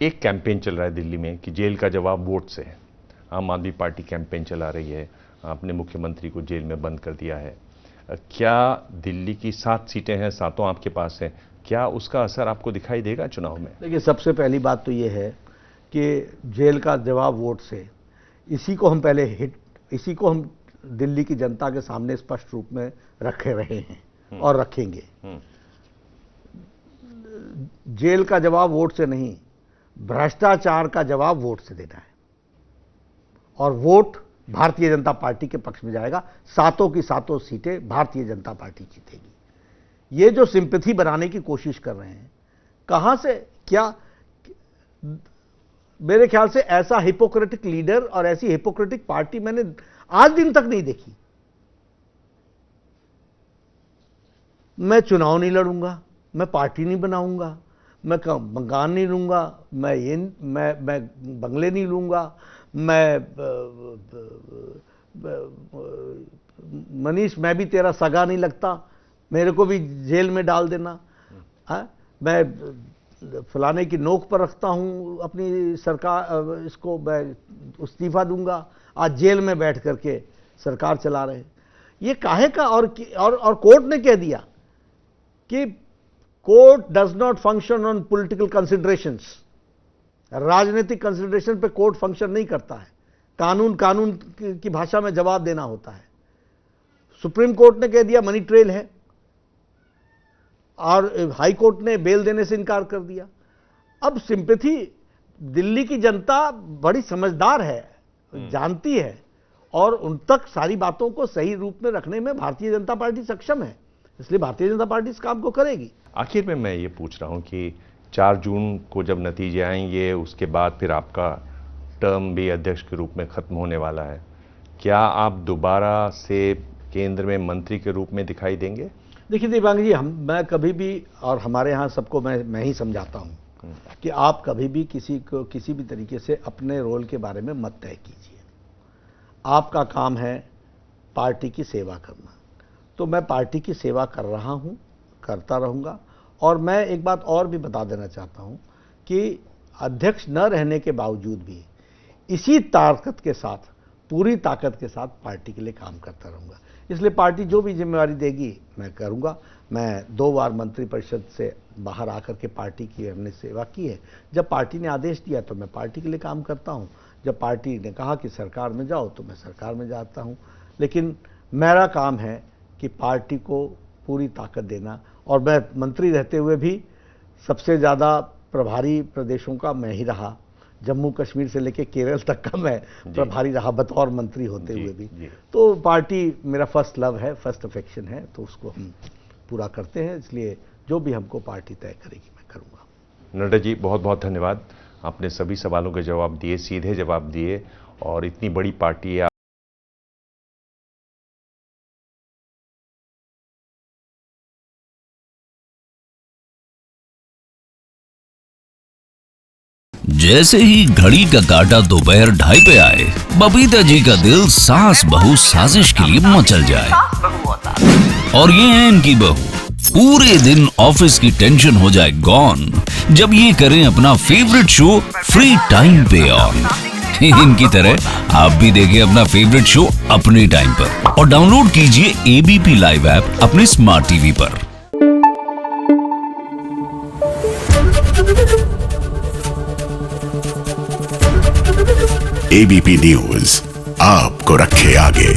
एक कैंपेन चल रहा है दिल्ली में कि जेल का जवाब वोट से है। आम आदमी पार्टी कैंपेन चला रही है, आपने मुख्यमंत्री को जेल में बंद कर दिया है। क्या दिल्ली की 7 सीटें हैं, सातों आपके पास हैं, क्या उसका असर आपको दिखाई देगा चुनाव में? देखिए, सबसे पहली बात तो ये है कि जेल का जवाब वोट से, इसी को हम दिल्ली की जनता के सामने स्पष्ट रूप में रखे रहे हैं और रखेंगे। जेल का जवाब वोट से नहीं, भ्रष्टाचार का जवाब वोट से देना है और वोट भारतीय जनता पार्टी के पक्ष में जाएगा। सातों की सातों सीटें भारतीय जनता पार्टी जीतेगी। ये जो सिंपैथी बनाने की कोशिश कर रहे हैं, कहां से, क्या, मेरे ख्याल से ऐसा हिपोक्रेटिक लीडर और ऐसी हिपोक्रेटिक पार्टी मैंने आज दिन तक नहीं देखी। मैं चुनाव नहीं लड़ूंगा, मैं पार्टी नहीं बनाऊंगा, मैं मकान नहीं लूंगा, मैं बंगले नहीं लूंगा, मनीष मैं भी तेरा सगा नहीं लगता, मेरे को भी जेल में डाल देना, मैं फलाने की नोक पर रखता हूं अपनी सरकार, इसको मैं इस्तीफा दूंगा, आज जेल में बैठ करके सरकार चला रहे हैं। ये काहे का? और कोर्ट ने कह दिया कि court does not function on political considerations. राजनीतिक कंसिडरेशन पे कोर्ट फंक्शन नहीं करता है। कानून की भाषा में जवाब देना होता है। सुप्रीम कोर्ट ने कह दिया मनी ट्रेल है और हाई कोर्ट ने बेल देने से इनकार कर दिया। अब सिंपैथी, दिल्ली की जनता बड़ी समझदार है, जानती है और उन तक सारी बातों को सही रूप में रखने में भारतीय जनता पार्टी सक्षम है, इसलिए भारतीय जनता पार्टी इस काम को करेगी। आखिर में मैं ये पूछ रहा हूं कि 4 जून को जब नतीजे आएंगे, उसके बाद फिर आपका टर्म भी अध्यक्ष के रूप में खत्म होने वाला है, क्या आप दोबारा से केंद्र में मंत्री के रूप में दिखाई देंगे? देखिए दिव्यांग जी, मैं कभी भी, और हमारे यहाँ सबको मैं ही समझाता हूँ कि आप कभी भी किसी को किसी भी तरीके से अपने रोल के बारे में मत तय कीजिए। आपका काम है पार्टी की सेवा करना, तो मैं पार्टी की सेवा कर रहा हूँ, करता रहूँगा। और मैं एक बात और भी बता देना चाहता हूँ कि अध्यक्ष न रहने के बावजूद भी इसी ताकत के साथ, पूरी ताकत के साथ पार्टी के लिए काम करता रहूँगा। इसलिए पार्टी जो भी जिम्मेवारी देगी मैं करूँगा। मैं 2 बार मंत्रिपरिषद से बाहर आकर के पार्टी की हमने सेवा की है। जब पार्टी ने आदेश दिया तो मैं पार्टी के लिए काम करता हूँ, जब पार्टी ने कहा कि सरकार में जाओ तो मैं सरकार में जाता हूँ। लेकिन मेरा काम है कि पार्टी को पूरी ताकत देना, और मैं मंत्री रहते हुए भी सबसे ज़्यादा प्रभारी प्रदेशों का मैं ही रहा। जम्मू कश्मीर से लेकर केरल तक का मैं प्रभारी रहा बतौर मंत्री होते हुए भी। तो पार्टी मेरा फर्स्ट लव है, फर्स्ट अफेक्शन है, तो उसको हम पूरा करते हैं। इसलिए जो भी हमको पार्टी तय करेगी मैं करूँगा। नड्डा जी, बहुत बहुत धन्यवाद। आपने सभी सवालों के जवाब दिए, सीधे जवाब दिए, और इतनी बड़ी पार्टी है। जैसे ही घड़ी का काटा दोपहर 2:30 पे आए, बबीता जी का दिल सास बहू साजिश के लिए मचल जाए। और ये है इनकी बहू, पूरे दिन ऑफिस की टेंशन हो जाए गॉन जब ये करें अपना फेवरेट शो फ्री टाइम पे ऑन। इनकी तरह आप भी देखिए अपना फेवरेट शो अपने टाइम पर और डाउनलोड कीजिए एबीपी लाइव ऐप अपने स्मार्ट टीवी पर। एबीपी न्यूज आपको रखे आगे।